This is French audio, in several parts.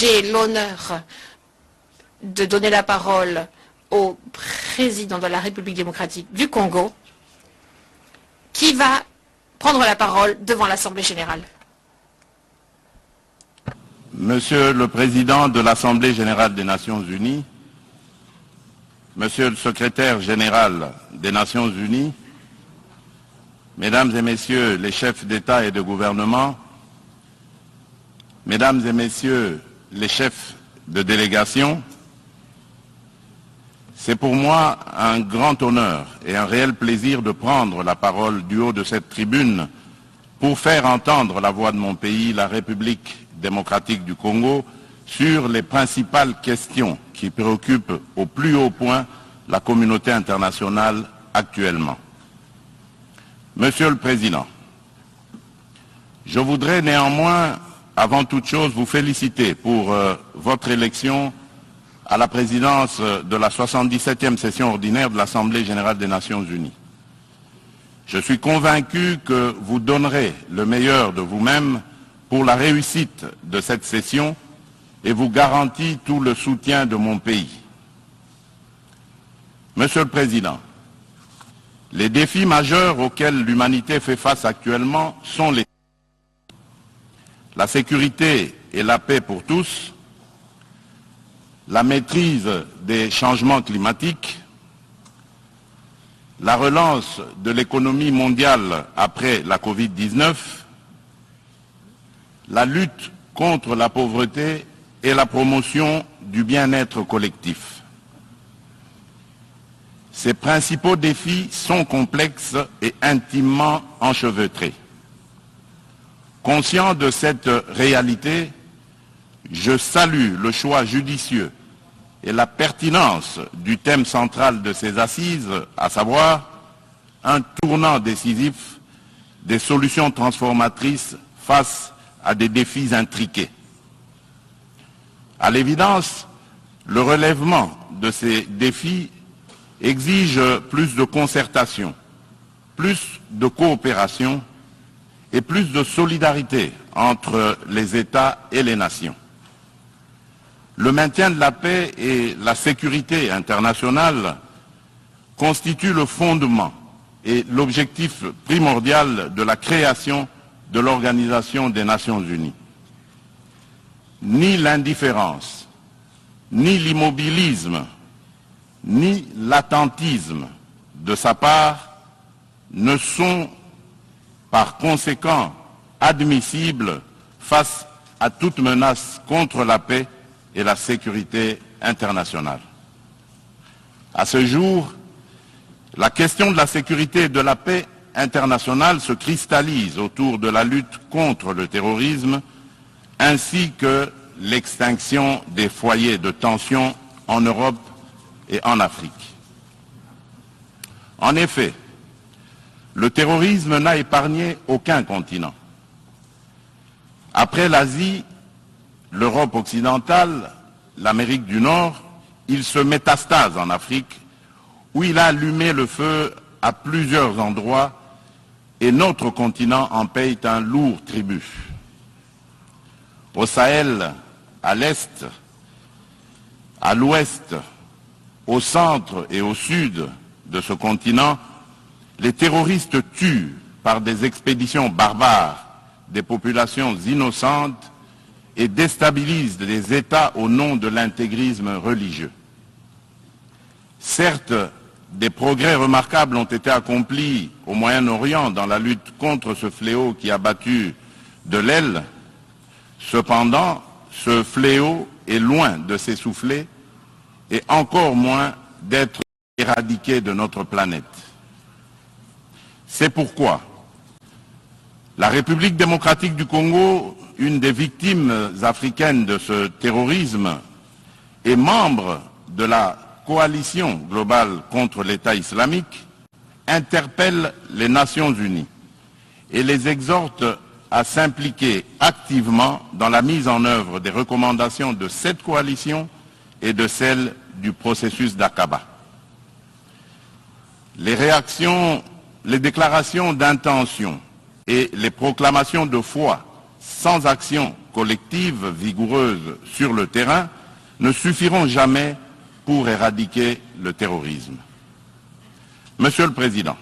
j'ai l'honneur de donner la parole au président de la République démocratique du Congo, qui va prendre la parole devant l'Assemblée générale. Monsieur le Président de l'Assemblée générale des Nations unies, Monsieur le Secrétaire général des Nations unies, Mesdames et Messieurs les chefs d'État et de gouvernement, Mesdames et Messieurs les chefs de délégation, c'est pour moi un grand honneur et un réel plaisir de prendre la parole du haut de cette tribune pour faire entendre la voix de mon pays, la République démocratique du Congo, sur les principales questions qui préoccupent au plus haut point la communauté internationale actuellement. Monsieur le Président, je voudrais néanmoins, avant toute chose, vous féliciter pour votre élection à la présidence de la 77e session ordinaire de l'Assemblée générale des Nations unies. Je suis convaincu que vous donnerez le meilleur de vous-même pour la réussite de cette session et vous garantis tout le soutien de mon pays. Monsieur le Président, les défis majeurs auxquels l'humanité fait face actuellement sont la sécurité et la paix pour tous, la maîtrise des changements climatiques, la relance de l'économie mondiale après la Covid-19, la lutte contre la pauvreté et la promotion du bien-être collectif. Ces principaux défis sont complexes et intimement enchevêtrés. Conscient de cette réalité, je salue le choix judicieux et la pertinence du thème central de ces assises, à savoir un tournant décisif des solutions transformatrices face à des défis intriqués. À l'évidence, le relèvement de ces défis exige plus de concertation, plus de coopération et plus de solidarité entre les États et les nations. Le maintien de la paix et la sécurité internationale constituent le fondement et l'objectif primordial de la création de l'Organisation des Nations Unies. Ni l'indifférence, ni l'immobilisme, ni l'attentisme de sa part ne sont par conséquent admissibles face à toute menace contre la paix et la sécurité internationale. À ce jour, la question de la sécurité et de la paix internationale se cristallise autour de la lutte contre le terrorisme ainsi que l'extinction des foyers de tension en Europe et en Afrique. En effet, le terrorisme n'a épargné aucun continent. Après l'Asie, l'Europe occidentale, l'Amérique du Nord, il se métastase en Afrique, où il a allumé le feu à plusieurs endroits et notre continent en paye un lourd tribut. Au Sahel, à l'Est, à l'Ouest, au centre et au sud de ce continent, les terroristes tuent par des expéditions barbares des populations innocentes et déstabilisent des États au nom de l'intégrisme religieux. Certes, des progrès remarquables ont été accomplis au Moyen-Orient dans la lutte contre ce fléau qui a battu de l'aile. Cependant, ce fléau est loin de s'essouffler et encore moins d'être éradiqué de notre planète. C'est pourquoi la République démocratique du Congo, une des victimes africaines de ce terrorisme, est membre de la coalition globale contre l'État islamique, interpelle les Nations unies et les exhorte à s'impliquer activement dans la mise en œuvre des recommandations de cette coalition et de celles du processus d'Aqaba. Les déclarations d'intention et les proclamations de foi sans action collective vigoureuse sur le terrain, ne suffiront jamais pour éradiquer le terrorisme. Monsieur le Président,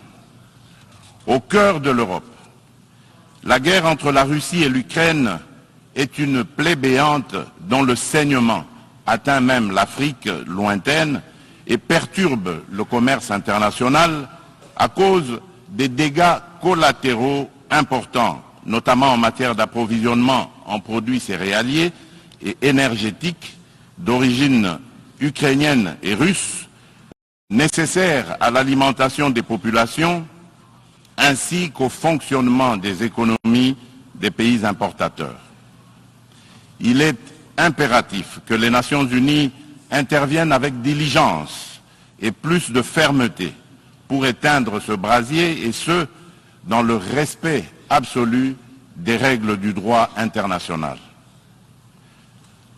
au cœur de l'Europe, la guerre entre la Russie et l'Ukraine est une plaie béante dont le saignement atteint même l'Afrique lointaine et perturbe le commerce international à cause des dégâts collatéraux importants, notamment en matière d'approvisionnement en produits céréaliers et énergétiques d'origine ukrainienne et russe, nécessaires à l'alimentation des populations ainsi qu'au fonctionnement des économies des pays importateurs. Il est impératif que les Nations Unies interviennent avec diligence et plus de fermeté pour éteindre ce brasier, et ce, dans le respect absolu des règles du droit international.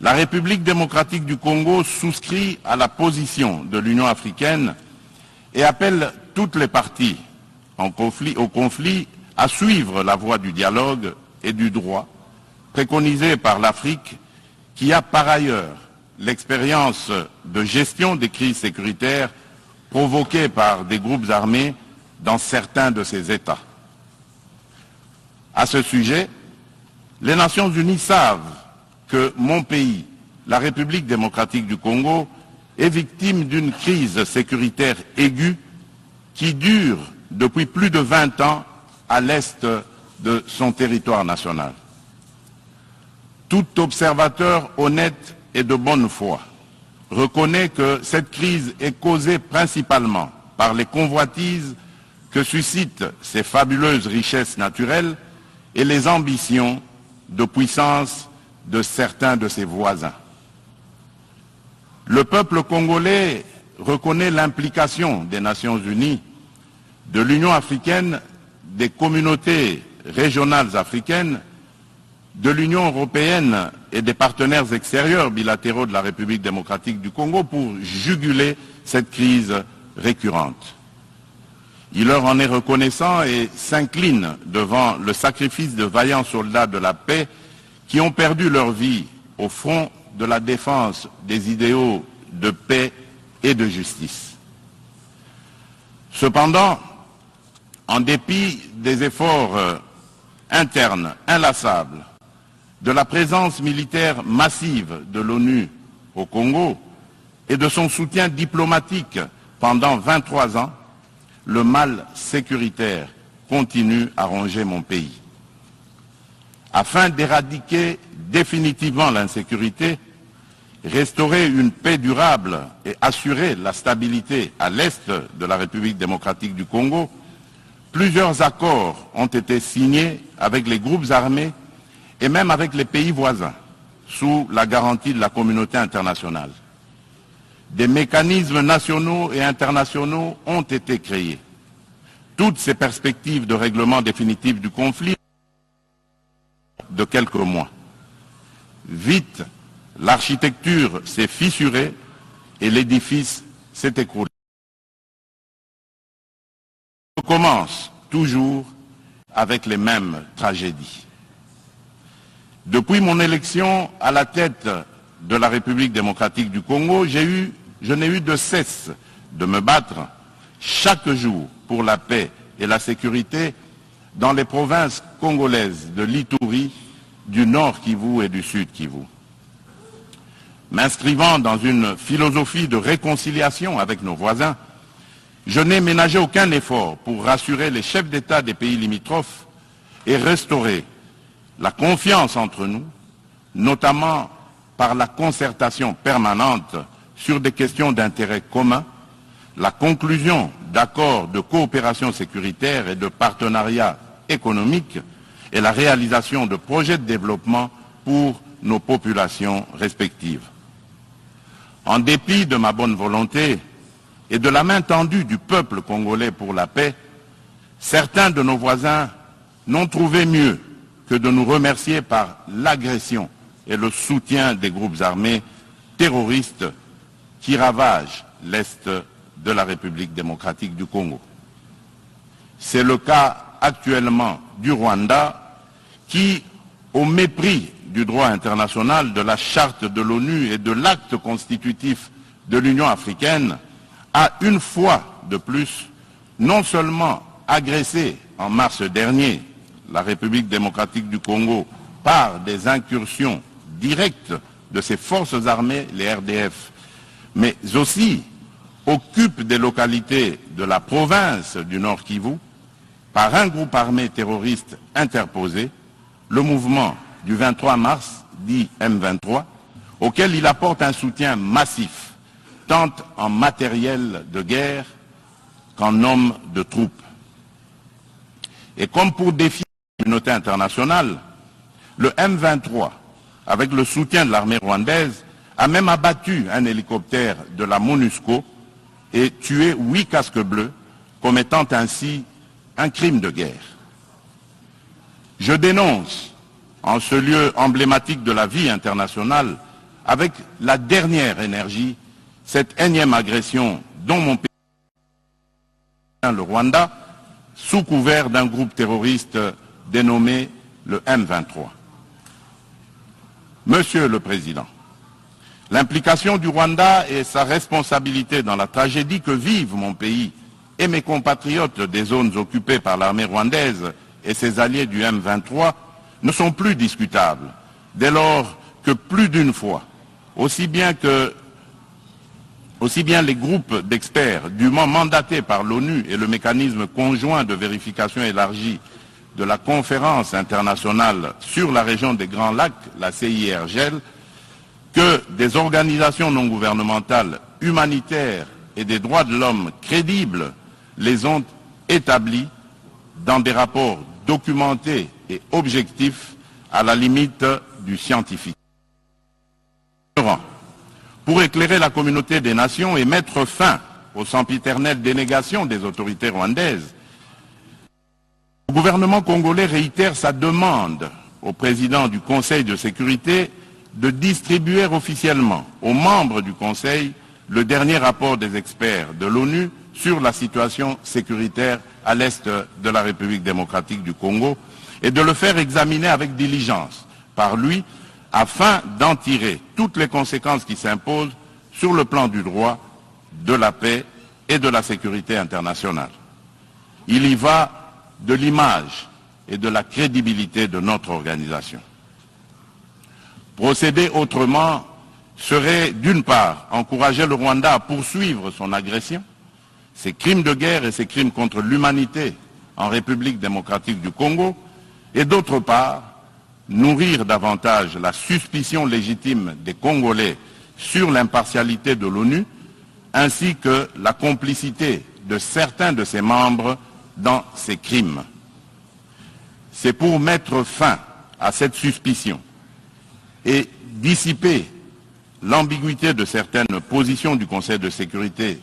La République démocratique du Congo souscrit à la position de l'Union africaine et appelle toutes les parties au conflit à suivre la voie du dialogue et du droit préconisée par l'Afrique, qui a par ailleurs l'expérience de gestion des crises sécuritaires provoquées par des groupes armés dans certains de ces États. À ce sujet, les Nations Unies savent que mon pays, la République démocratique du Congo, est victime d'une crise sécuritaire aiguë qui dure depuis plus de 20 ans à l'est de son territoire national. Tout observateur honnête et de bonne foi reconnaît que cette crise est causée principalement par les convoitises que suscitent ces fabuleuses richesses naturelles et les ambitions de puissance de certains de ses voisins. Le peuple congolais reconnaît l'implication des Nations Unies, de l'Union africaine, des communautés régionales africaines, de l'Union européenne et des partenaires extérieurs bilatéraux de la République démocratique du Congo pour juguler cette crise récurrente. Il leur en est reconnaissant et s'incline devant le sacrifice de vaillants soldats de la paix qui ont perdu leur vie au front de la défense des idéaux de paix et de justice. Cependant, en dépit des efforts internes inlassables, de la présence militaire massive de l'ONU au Congo et de son soutien diplomatique pendant 23 ans, le mal sécuritaire continue à ronger mon pays. Afin d'éradiquer définitivement l'insécurité, restaurer une paix durable et assurer la stabilité à l'est de la République démocratique du Congo, plusieurs accords ont été signés avec les groupes armés et même avec les pays voisins, sous la garantie de la communauté internationale. Des mécanismes nationaux et internationaux ont été créés. Toutes ces perspectives de règlement définitif du conflit de quelques mois. Vite, l'architecture s'est fissurée et l'édifice s'est écroulé. On commence toujours avec les mêmes tragédies. Depuis mon élection à la tête de la République démocratique du Congo, je n'ai eu de cesse de me battre chaque jour pour la paix et la sécurité dans les provinces congolaises de l'Ituri, du Nord Kivu et du Sud Kivu. M'inscrivant dans une philosophie de réconciliation avec nos voisins, je n'ai ménagé aucun effort pour rassurer les chefs d'État des pays limitrophes et restaurer la confiance entre nous, notamment par la concertation permanente sur des questions d'intérêt commun, la conclusion d'accords de coopération sécuritaire et de partenariat économique et la réalisation de projets de développement pour nos populations respectives. En dépit de ma bonne volonté et de la main tendue du peuple congolais pour la paix, certains de nos voisins n'ont trouvé mieux que de nous remercier par l'agression et le soutien des groupes armés terroristes qui ravagent l'Est de la République démocratique du Congo. C'est le cas actuellement du Rwanda qui, au mépris du droit international, de la charte de l'ONU et de l'acte constitutif de l'Union africaine, a une fois de plus non seulement agressé en mars dernier la République démocratique du Congo par des incursions directes de ses forces armées, les RDF, mais aussi occupe des localités de la province du Nord Kivu par un groupe armé terroriste interposé, le mouvement du 23 mars, dit M23, auquel il apporte un soutien massif, tant en matériel de guerre qu'en hommes de troupes. Et comme pour défier la communauté internationale, le M23, avec le soutien de l'armée rwandaise, a même abattu un hélicoptère de la MONUSCO et tué 8 casques bleus, commettant ainsi un crime de guerre. Je dénonce, en ce lieu emblématique de la vie internationale, avec la dernière énergie, cette énième agression dont mon pays, le Rwanda, sous couvert d'un groupe terroriste dénommé le M23. Monsieur le Président, l'implication du Rwanda et sa responsabilité dans la tragédie que vivent mon pays et mes compatriotes des zones occupées par l'armée rwandaise et ses alliés du M23 ne sont plus discutables, dès lors que plus d'une fois, aussi bien les groupes d'experts dûment mandatés par l'ONU et le mécanisme conjoint de vérification élargie de la conférence internationale sur la région des Grands Lacs, la CIRGL, que des organisations non gouvernementales humanitaires et des droits de l'homme crédibles les ont établis dans des rapports documentés et objectifs à la limite du scientifique. Pour éclairer la communauté des nations et mettre fin aux sempiternelles dénégations des autorités rwandaises, le gouvernement congolais réitère sa demande au président du Conseil de sécurité de distribuer officiellement aux membres du Conseil le dernier rapport des experts de l'ONU sur la situation sécuritaire à l'est de la République démocratique du Congo et de le faire examiner avec diligence par lui afin d'en tirer toutes les conséquences qui s'imposent sur le plan du droit, de la paix et de la sécurité internationale. Il y va de l'image et de la crédibilité de notre organisation. Procéder autrement serait, d'une part, encourager le Rwanda à poursuivre son agression, ses crimes de guerre et ses crimes contre l'humanité en République démocratique du Congo, et d'autre part, nourrir davantage la suspicion légitime des Congolais sur l'impartialité de l'ONU, ainsi que la complicité de certains de ses membres dans ces crimes. C'est pour mettre fin à cette suspicion et dissiper l'ambiguïté de certaines positions du Conseil de sécurité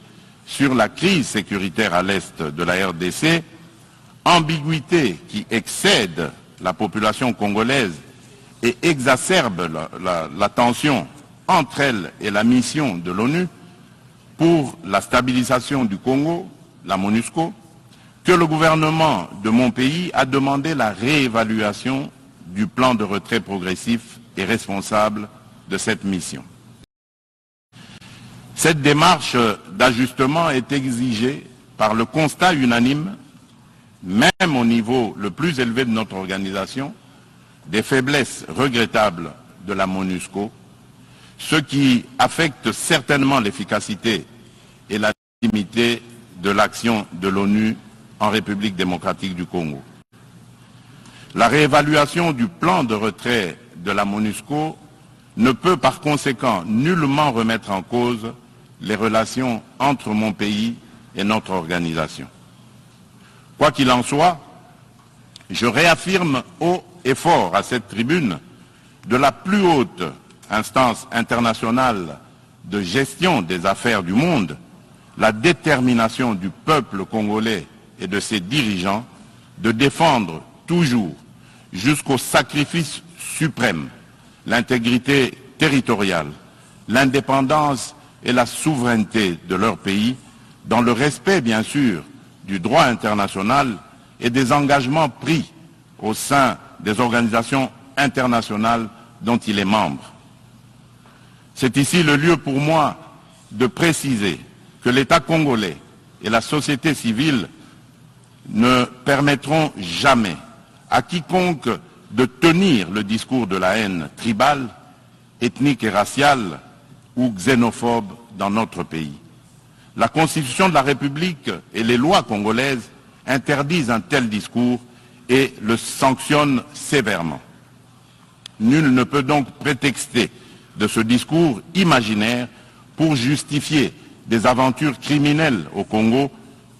sur la crise sécuritaire à l'est de la RDC, ambiguïté qui excède la population congolaise et exacerbe la tension entre elle et la mission de l'ONU pour la stabilisation du Congo, la MONUSCO, que le gouvernement de mon pays a demandé la réévaluation du plan de retrait progressif et responsable de cette mission. Cette démarche d'ajustement est exigée par le constat unanime, même au niveau le plus élevé de notre organisation, des faiblesses regrettables de la MONUSCO, ce qui affecte certainement l'efficacité et la légitimité de l'action de l'ONU en République démocratique du Congo. La réévaluation du plan de retrait de la MONUSCO ne peut par conséquent nullement remettre en cause les relations entre mon pays et notre organisation. Quoi qu'il en soit, je réaffirme haut et fort à cette tribune de la plus haute instance internationale de gestion des affaires du monde, la détermination du peuple congolais et de ses dirigeants de défendre toujours, jusqu'au sacrifice suprême, l'intégrité territoriale, l'indépendance et la souveraineté de leur pays, dans le respect, bien sûr, du droit international et des engagements pris au sein des organisations internationales dont il est membre. C'est ici le lieu pour moi de préciser que l'État congolais et la société civile ne permettront jamais à quiconque de tenir le discours de la haine tribale, ethnique et raciale ou xénophobe dans notre pays. La Constitution de la République et les lois congolaises interdisent un tel discours et le sanctionnent sévèrement. Nul ne peut donc prétexter de ce discours imaginaire pour justifier des aventures criminelles au Congo,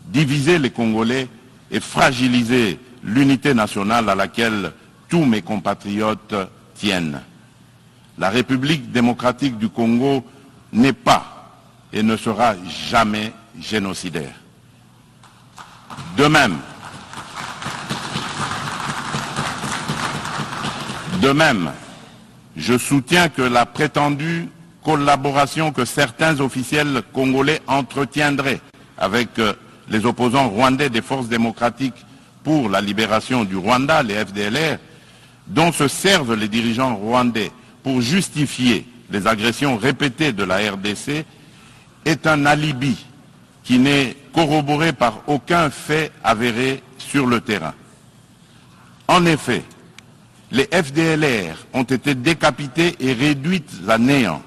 diviser les Congolais et fragiliser l'unité nationale à laquelle tous mes compatriotes tiennent. La République démocratique du Congo n'est pas et ne sera jamais génocidaire. De même, je soutiens que la prétendue collaboration que certains officiels congolais entretiendraient avec les opposants rwandais des forces démocratiques pour la libération du Rwanda, les FDLR, dont se servent les dirigeants rwandais pour justifier les agressions répétées de la RDC, est un alibi qui n'est corroboré par aucun fait avéré sur le terrain. En effet, les FDLR ont été décapités et réduites à néant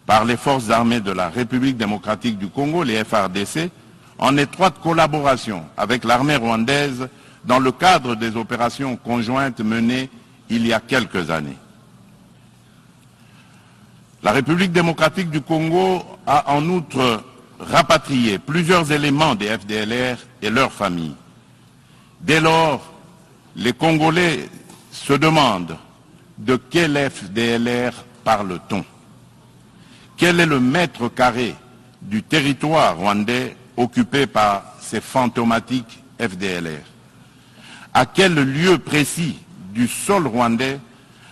par les forces armées de la République démocratique du Congo, les FARDC, en étroite collaboration avec l'armée rwandaise dans le cadre des opérations conjointes menées il y a quelques années. La République démocratique du Congo a en outre rapatrié plusieurs éléments des FDLR et leurs familles. Dès lors, les Congolais se demandent de quel FDLR parle-t-on? Quel est le mètre carré du territoire rwandais occupé par ces fantomatiques FDLR? À quel lieu précis du sol rwandais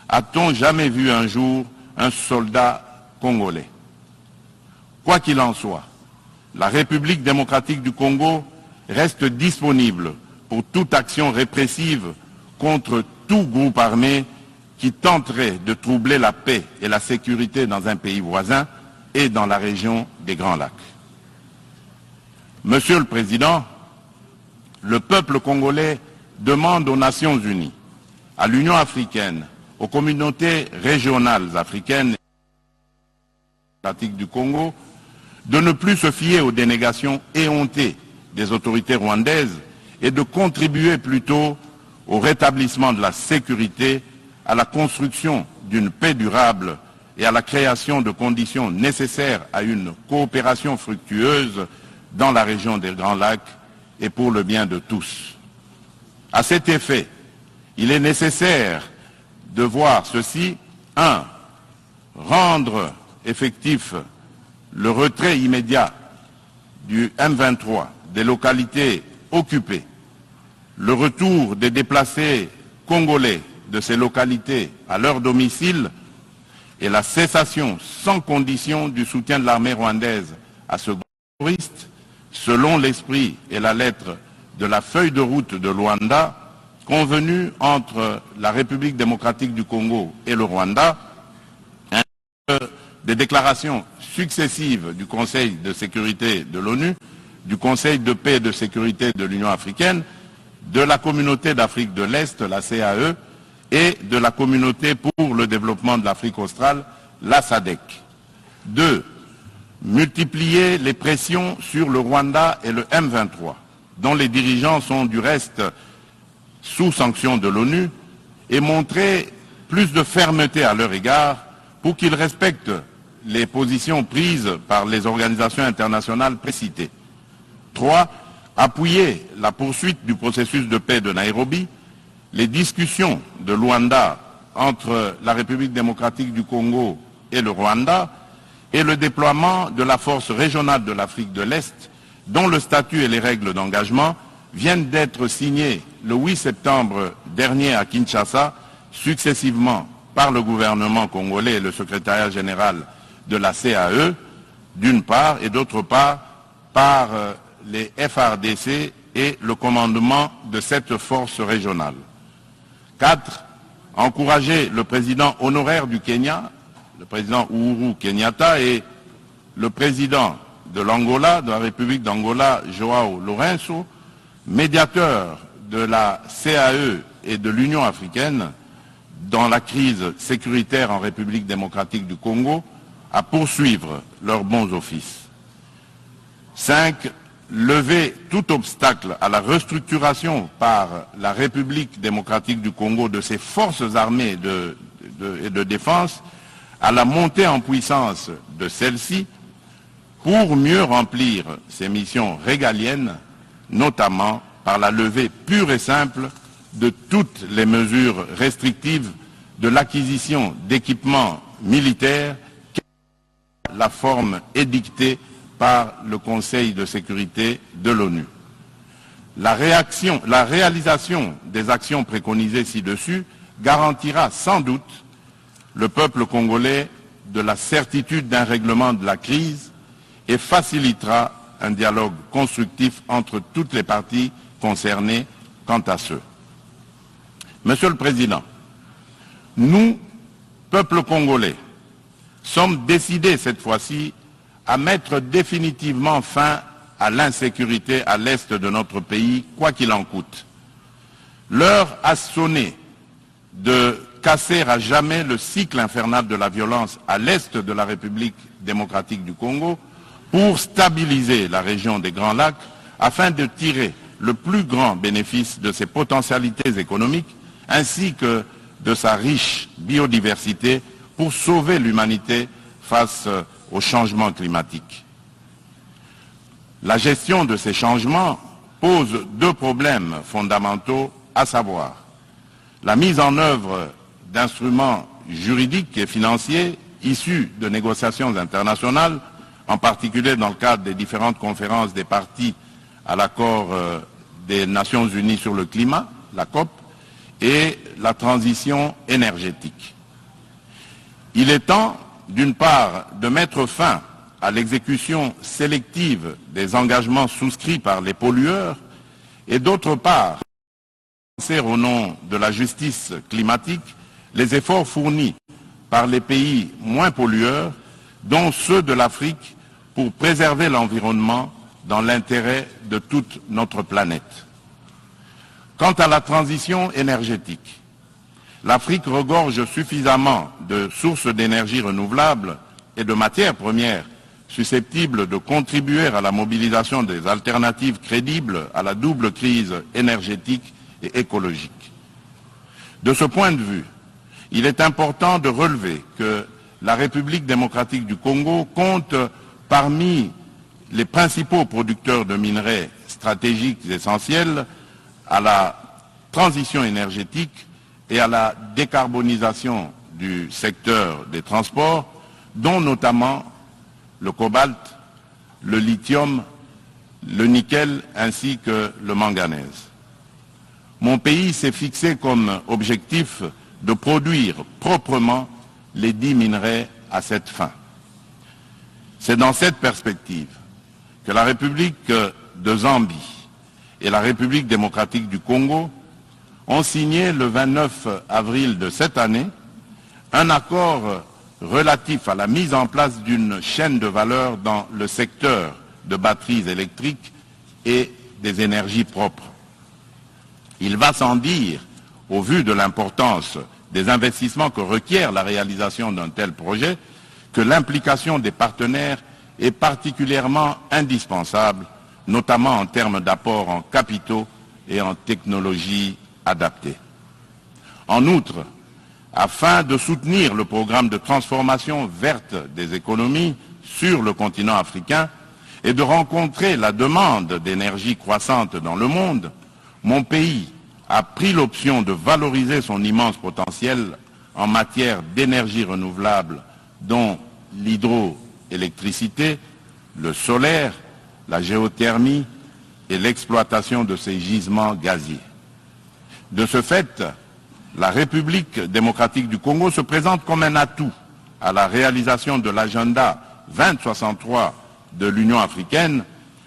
a-t-on jamais vu un jour un soldat congolais? Quoi qu'il en soit, la République démocratique du Congo reste disponible pour toute action répressive contre tout groupe armé qui tenterait de troubler la paix et la sécurité dans un pays voisin et dans la région des Grands Lacs. Monsieur le Président, le peuple congolais demande aux Nations Unies, à l'Union africaine, aux communautés régionales africaines et démocratiques du Congo, de ne plus se fier aux dénégations éhontées des autorités rwandaises et de contribuer plutôt au rétablissement de la sécurité, à la construction d'une paix durable et à la création de conditions nécessaires à une coopération fructueuse dans la région des Grands Lacs et pour le bien de tous. À cet effet, il est nécessaire de voir ceci. 1. Rendre effectif le retrait immédiat du M23 des localités occupées, le retour des déplacés congolais de ces localités à leur domicile et la cessation sans condition du soutien de l'armée rwandaise à ce groupe terroriste, selon l'esprit et la lettre de la feuille de route de Luanda, convenue entre la République démocratique du Congo et le Rwanda, ainsi que des déclarations successives du Conseil de sécurité de l'ONU, du Conseil de paix et de sécurité de l'Union africaine, de la Communauté d'Afrique de l'Est, la CAE, et de la Communauté pour le développement de l'Afrique australe, la SADC. 2. Multiplier les pressions sur le Rwanda et le M23, dont les dirigeants sont du reste sous sanction de l'ONU, et montrer plus de fermeté à leur égard pour qu'ils respectent les positions prises par les organisations internationales précitées. 3. Appuyer la poursuite du processus de paix de Nairobi, les discussions de Luanda entre la République démocratique du Congo et le Rwanda et le déploiement de la force régionale de l'Afrique de l'Est, dont le statut et les règles d'engagement viennent d'être signés le 8 septembre dernier à Kinshasa, successivement par le gouvernement congolais et le secrétariat général de la CAE, d'une part, et d'autre part, par les FARDC et le commandement de cette force régionale. 4. encourager le président honoraire du Kenya, le président Uhuru Kenyatta, et le président de l'Angola, de la République d'Angola, João Lourenço, médiateur de la CAE et de l'Union africaine dans la crise sécuritaire en République démocratique du Congo, à poursuivre leurs bons offices. 5. Lever tout obstacle à la restructuration par la République démocratique du Congo de ses forces armées et de défense, à la montée en puissance de celles-ci pour mieux remplir ses missions régaliennes, notamment par la levée pure et simple de toutes les mesures restrictives de l'acquisition d'équipements militaires, la forme édictée par le Conseil de sécurité de l'ONU. La réalisation des actions préconisées ci-dessus garantira sans doute le peuple congolais de la certitude d'un règlement de la crise et facilitera un dialogue constructif entre toutes les parties concernées quant à ceux. Monsieur le Président, nous, peuple congolais, sommes décidés cette fois-ci à mettre définitivement fin à l'insécurité à l'est de notre pays, quoi qu'il en coûte. L'heure a sonné de casser à jamais le cycle infernal de la violence à l'est de la République démocratique du Congo pour stabiliser la région des Grands Lacs afin de tirer le plus grand bénéfice de ses potentialités économiques ainsi que de sa riche biodiversité pour sauver l'humanité face au changement climatique. La gestion de ces changements pose deux problèmes fondamentaux, à savoir la mise en œuvre d'instruments juridiques et financiers issus de négociations internationales, en particulier dans le cadre des différentes conférences des parties à l'accord des Nations Unies sur le climat, la COP, et la transition énergétique. Il est temps, d'une part, de mettre fin à l'exécution sélective des engagements souscrits par les pollueurs et d'autre part, lancer au nom de la justice climatique les efforts fournis par les pays moins pollueurs, dont ceux de l'Afrique, pour préserver l'environnement dans l'intérêt de toute notre planète. Quant à la transition énergétique, l'Afrique regorge suffisamment de sources d'énergie renouvelables et de matières premières susceptibles de contribuer à la mobilisation des alternatives crédibles à la double crise énergétique et écologique. De ce point de vue, il est important de relever que la République démocratique du Congo compte parmi les principaux producteurs de minerais stratégiques essentiels à la transition énergétique et à la décarbonisation du secteur des transports, dont notamment le cobalt, le lithium, le nickel ainsi que le manganèse. Mon pays s'est fixé comme objectif de produire proprement les 10 minerais à cette fin. C'est dans cette perspective que la République de Zambie et la République démocratique du Congo ont signé le 29 avril de cette année un accord relatif à la mise en place d'une chaîne de valeur dans le secteur de batteries électriques et des énergies propres. Il va sans dire, au vu de l'importance des investissements que requiert la réalisation d'un tel projet, que l'implication des partenaires est particulièrement indispensable, notamment en termes d'apport en capitaux et en technologies adaptées. En outre, afin de soutenir le programme de transformation verte des économies sur le continent africain et de rencontrer la demande d'énergie croissante dans le monde, mon pays a pris l'option de valoriser son immense potentiel en matière d'énergie renouvelable, dont l'hydroélectricité, le solaire, la géothermie et l'exploitation de ces gisements gaziers. De ce fait, la République démocratique du Congo se présente comme un atout à la réalisation de l'agenda 2063 de l'Union africaine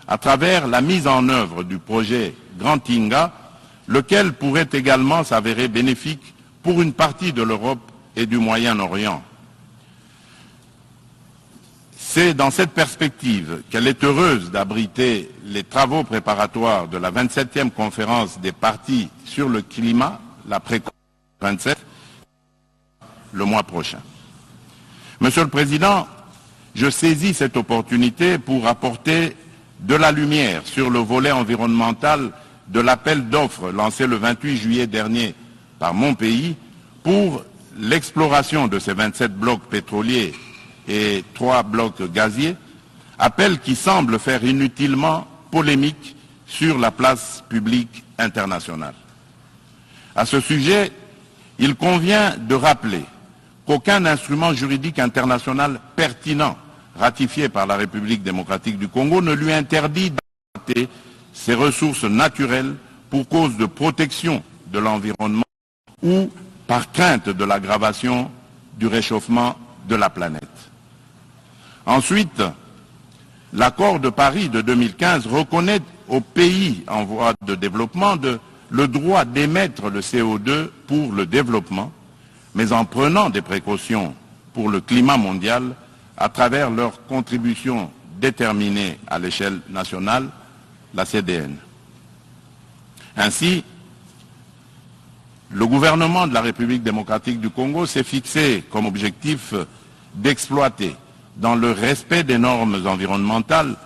à travers la mise en œuvre du projet Grand Inga, lequel pourrait également s'avérer bénéfique pour une partie de l'Europe et du Moyen-Orient. C'est dans cette perspective qu'elle est heureuse d'abriter les travaux préparatoires de la 27e conférence des partis sur le climat, la pré-27, le mois prochain. Monsieur le Président, je saisis cette opportunité pour apporter de la lumière sur le volet environnemental de l'appel d'offres lancé le 28 juillet dernier par mon pays pour l'exploration de ces 27 blocs pétroliers et 3 blocs gaziers, appel qui semble faire inutilement polémique sur la place publique internationale. À ce sujet, il convient de rappeler qu'aucun instrument juridique international pertinent ratifié par la République démocratique du Congo ne lui interdit d'exploiter ses ressources naturelles pour cause de protection de l'environnement ou par crainte de l'aggravation du réchauffement de la planète. Ensuite, l'accord de Paris de 2015 reconnaît aux pays en voie de développement le droit d'émettre le CO2 pour le développement, mais en prenant des précautions pour le climat mondial à travers leur contribution déterminée à l'échelle nationale, la CDN. Ainsi, le gouvernement de la République démocratique du Congo s'est fixé comme objectif d'exploiter, dans le respect des normes environnementales,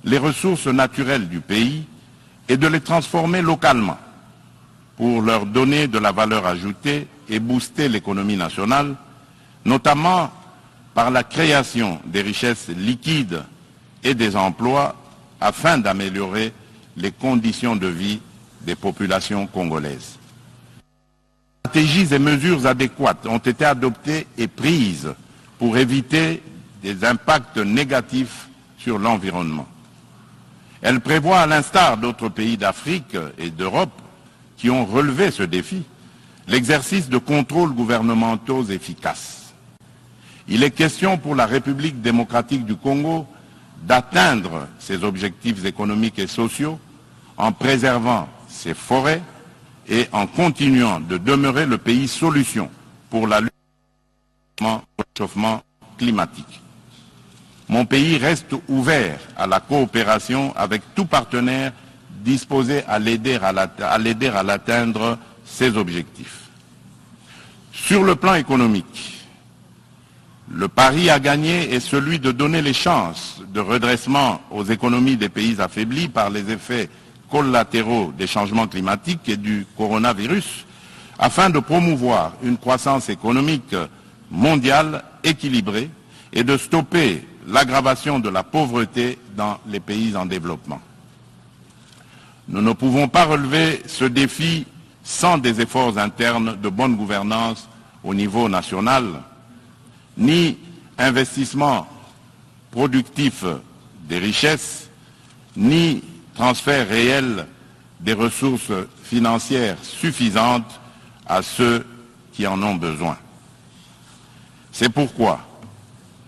les ressources naturelles du pays et de les transformer localement pour leur donner de la valeur ajoutée et booster l'économie nationale, notamment par la création des richesses liquides et des emplois afin d'améliorer les conditions de vie des populations congolaises. Stratégies et mesures adéquates ont été adoptées et prises pour éviter des impacts négatifs sur l'environnement. Elle prévoit, à l'instar d'autres pays d'Afrique et d'Europe qui ont relevé ce défi, l'exercice de contrôles gouvernementaux efficaces. Il est question pour la République démocratique du Congo d'atteindre ses objectifs économiques et sociaux en préservant ses forêts et en continuant de demeurer le pays solution pour la lutte contre le réchauffement climatique. Mon pays reste ouvert à la coopération avec tout partenaire disposé à l'aider à l'atteindre ses objectifs. Sur le plan économique, le pari à gagner est celui de donner les chances de redressement aux économies des pays affaiblis par les effets collatéraux des changements climatiques et du coronavirus, afin de promouvoir une croissance économique mondiale équilibrée et de stopper l'aggravation de la pauvreté dans les pays en développement. Nous ne pouvons pas relever ce défi sans des efforts internes de bonne gouvernance au niveau national, ni investissement productif des richesses, ni transfert réel des ressources financières suffisantes à ceux qui en ont besoin. C'est pourquoi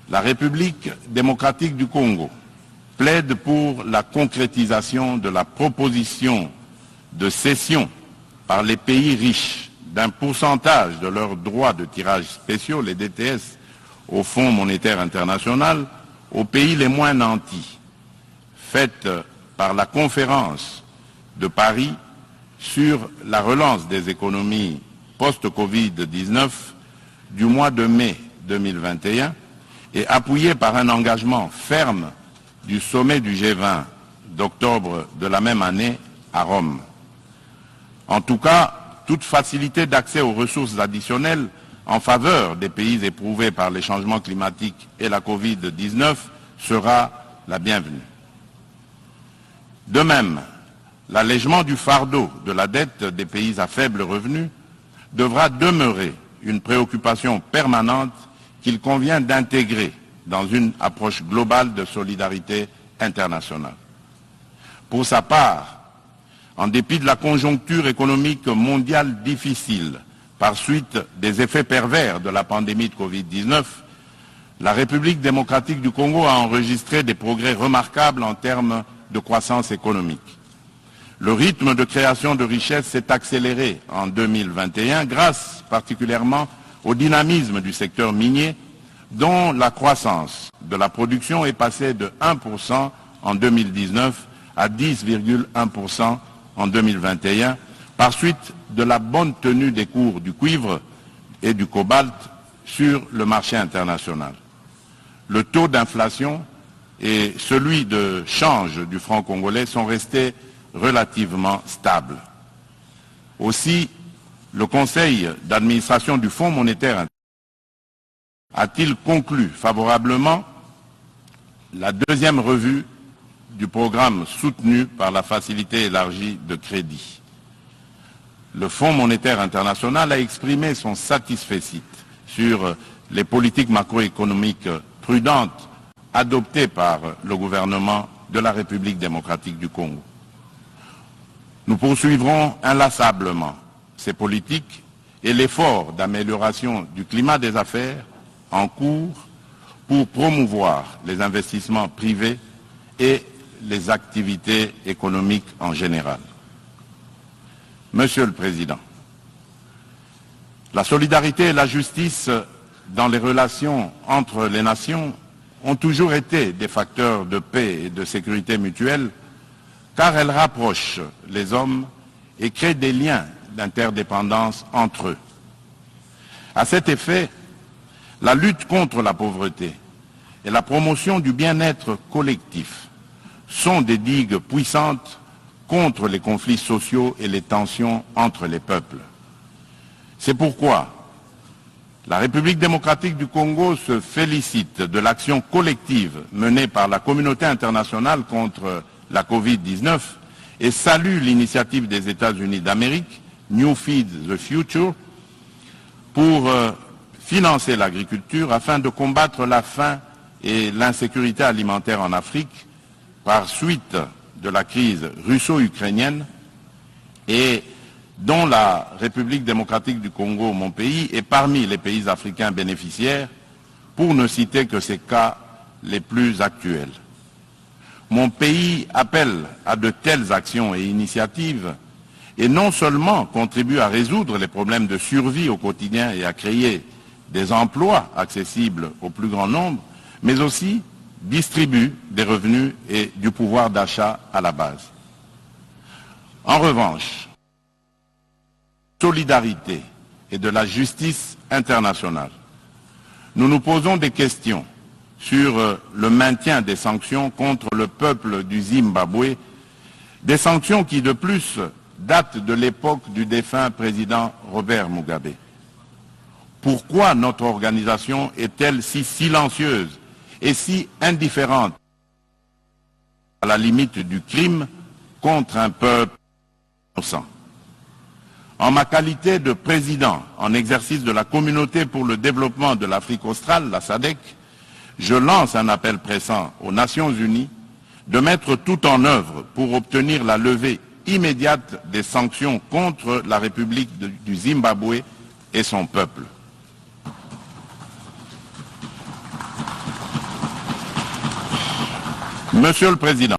la République démocratique du Congo plaide pour la concrétisation de la proposition de cession par les pays riches d'un pourcentage de leurs droits de tirage spéciaux, les DTS, au Fonds monétaire international, aux pays les moins nantis, faite par la conférence de Paris sur la relance des économies post-Covid-19 du mois de mai 2021 et appuyée par un engagement ferme du sommet du G20 d'octobre de la même année à Rome. En tout cas, toute facilité d'accès aux ressources additionnelles en faveur des pays éprouvés par les changements climatiques et la Covid-19 sera la bienvenue. De même, l'allègement du fardeau de la dette des pays à faible revenu devra demeurer une préoccupation permanente qu'il convient d'intégrer dans une approche globale de solidarité internationale. Pour sa part, en dépit de la conjoncture économique mondiale difficile par suite des effets pervers de la pandémie de Covid-19, la République démocratique du Congo a enregistré des progrès remarquables en termes de croissance économique. Le rythme de création de richesses s'est accéléré en 2021 grâce particulièrement au dynamisme du secteur minier dont la croissance de la production est passée de 1% en 2019 à 10,1% en 2021 par suite de la bonne tenue des cours du cuivre et du cobalt sur le marché international. Le taux d'inflation et celui de change du franc congolais sont restés relativement stables. Aussi, le Conseil d'administration du Fonds monétaire a-t-il conclu favorablement la deuxième revue du programme soutenu par la facilité élargie de crédit. Le Fonds monétaire international a exprimé son satisfecit sur les politiques macroéconomiques prudentes adoptées par le gouvernement de la République démocratique du Congo. Nous poursuivrons inlassablement ces politiques et l'effort d'amélioration du climat des affaires en cours pour promouvoir les investissements privés et les activités économiques en général. Monsieur le Président, la solidarité et la justice dans les relations entre les nations ont toujours été des facteurs de paix et de sécurité mutuelle car elles rapprochent les hommes et créent des liens d'interdépendance entre eux. À cet effet, la lutte contre la pauvreté et la promotion du bien-être collectif sont des digues puissantes contre les conflits sociaux et les tensions entre les peuples. C'est pourquoi la République démocratique du Congo se félicite de l'action collective menée par la communauté internationale contre la Covid-19 et salue l'initiative des États-Unis d'Amérique, New Feed the Future, pour financer l'agriculture afin de combattre la faim et l'insécurité alimentaire en Afrique par suite de la crise russo-ukrainienne et dont la République démocratique du Congo, mon pays, est parmi les pays africains bénéficiaires, pour ne citer que ces cas les plus actuels. Mon pays appelle à de telles actions et initiatives et non seulement contribue à résoudre les problèmes de survie au quotidien et à créer des emplois accessibles au plus grand nombre, mais aussi distribue des revenus et du pouvoir d'achat à la base. En revanche, solidarité et de la justice internationale, nous nous posons des questions sur le maintien des sanctions contre le peuple du Zimbabwe, des sanctions qui de plus datent de l'époque du défunt président Robert Mugabe. Pourquoi notre organisation est-elle si silencieuse et si indifférente à la limite du crime contre un peuple innocent? En ma qualité de président en exercice de la Communauté pour le développement de l'Afrique australe, la SADC, je lance un appel pressant aux Nations Unies de mettre tout en œuvre pour obtenir la levée immédiate des sanctions contre la République du Zimbabwe et son peuple. Monsieur le Président,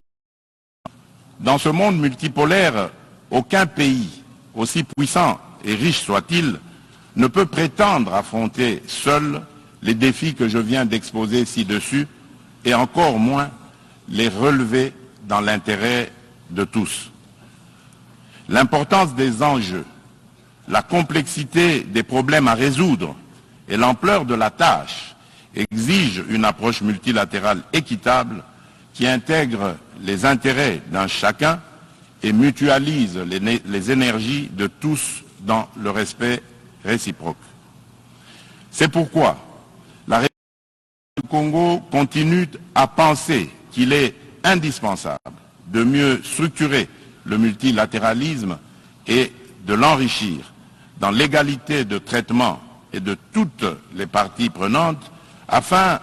dans ce monde multipolaire, aucun pays, aussi puissant et riche soit-il, ne peut prétendre affronter seul les défis que je viens d'exposer ci-dessus, et encore moins les relever dans l'intérêt de tous. L'importance des enjeux, la complexité des problèmes à résoudre et l'ampleur de la tâche exigent une approche multilatérale équitable qui intègre les intérêts d'un chacun et mutualise les énergies de tous dans le respect réciproque. C'est pourquoi la République du Congo continue à penser qu'il est indispensable de mieux structurer le multilatéralisme et de l'enrichir dans l'égalité de traitement et de toutes les parties prenantes afin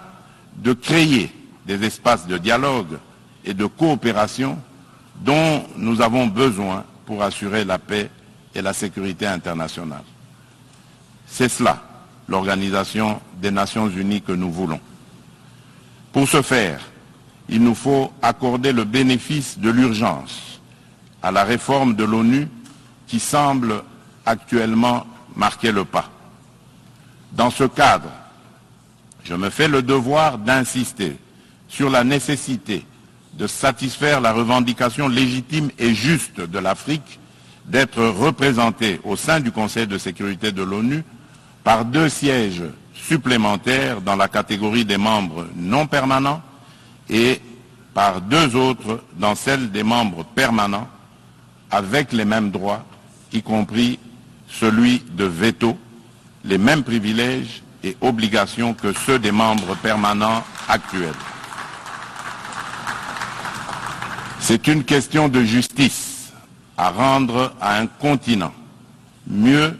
de créer des espaces de dialogue et de coopération dont nous avons besoin pour assurer la paix et la sécurité internationale. C'est cela, l'Organisation des Nations Unies que nous voulons. Pour ce faire, il nous faut accorder le bénéfice de l'urgence à la réforme de l'ONU qui semble actuellement marquer le pas. Dans ce cadre, je me fais le devoir d'insister sur la nécessité de satisfaire la revendication légitime et juste de l'Afrique d'être représentée au sein du Conseil de sécurité de l'ONU par 2 sièges supplémentaires dans la catégorie des membres non permanents et par 2 autres dans celle des membres permanents avec les mêmes droits, y compris celui de veto, les mêmes privilèges et obligations que ceux des membres permanents actuels. C'est une question de justice à rendre à un continent, mieux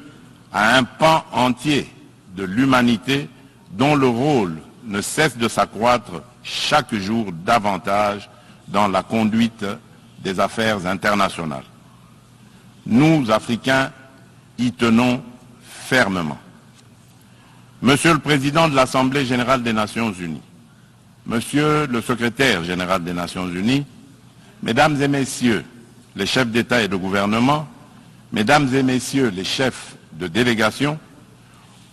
à un pan entier de l'humanité dont le rôle ne cesse de s'accroître chaque jour davantage dans la conduite des affaires internationales. Nous, Africains, y tenons fermement. Monsieur le Président de l'Assemblée générale des Nations unies, Monsieur le Secrétaire général des Nations unies, Mesdames et Messieurs les chefs d'État et de gouvernement, Mesdames et Messieurs les chefs de délégation,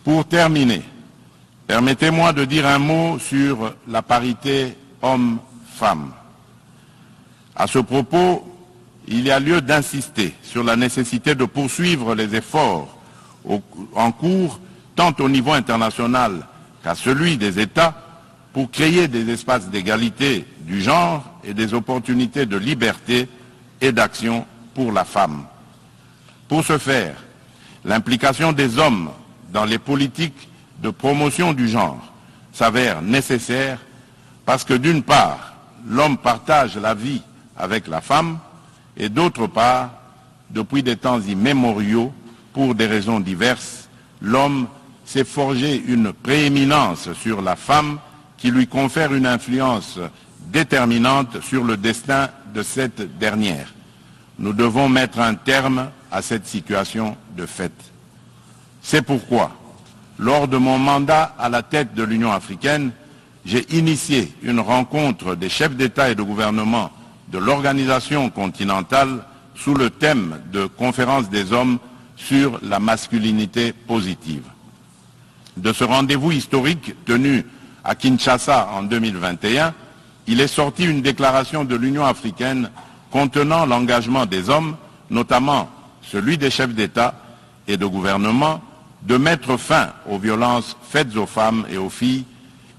pour terminer, permettez-moi de dire un mot sur la parité homme-femme. À ce propos, il y a lieu d'insister sur la nécessité de poursuivre les efforts en cours, tant au niveau international qu'à celui des États, pour créer des espaces d'égalité du genre et des opportunités de liberté et d'action pour la femme. Pour ce faire, l'implication des hommes dans les politiques de promotion du genre s'avère nécessaire parce que d'une part, l'homme partage la vie avec la femme et d'autre part, depuis des temps immémoriaux, pour des raisons diverses, l'homme s'est forgé une prééminence sur la femme qui lui confère une influence déterminante sur le destin de cette dernière. Nous devons mettre un terme à cette situation de fait. C'est pourquoi, lors de mon mandat à la tête de l'Union africaine, j'ai initié une rencontre des chefs d'État et de gouvernement de l'organisation continentale sous le thème de Conférence des hommes sur la masculinité positive. De ce rendez-vous historique tenu à Kinshasa en 2021, il est sorti une déclaration de l'Union africaine contenant l'engagement des hommes, notamment celui des chefs d'État et de gouvernement, de mettre fin aux violences faites aux femmes et aux filles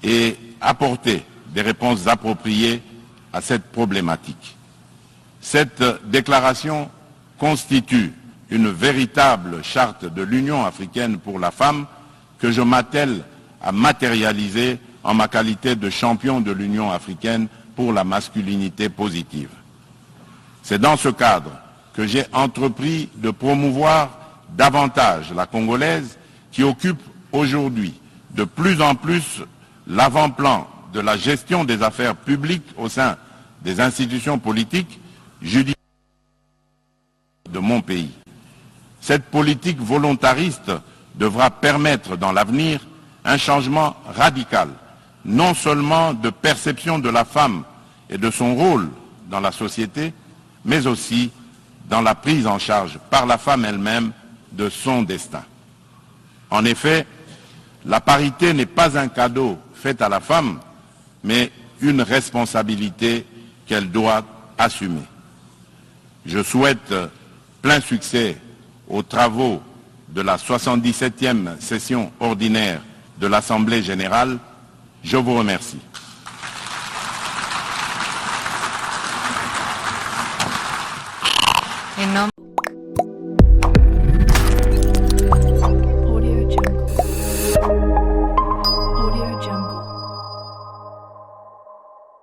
et apporter des réponses appropriées à cette problématique. Cette déclaration constitue une véritable charte de l'Union africaine pour la femme que je m'attelle à matérialiser en ma qualité de champion de l'Union africaine pour la masculinité positive. C'est dans ce cadre que j'ai entrepris de promouvoir davantage la Congolaise qui occupe aujourd'hui de plus en plus l'avant-plan de la gestion des affaires publiques au sein des institutions politiques, judiciaires de mon pays. Cette politique volontariste devra permettre dans l'avenir un changement radical, non seulement de perception de la femme et de son rôle dans la société, mais aussi dans la prise en charge par la femme elle-même de son destin. En effet, la parité n'est pas un cadeau fait à la femme, mais une responsabilité qu'elle doit assumer. Je souhaite plein succès aux travaux de la 77e session ordinaire de l'Assemblée générale. Je vous remercie.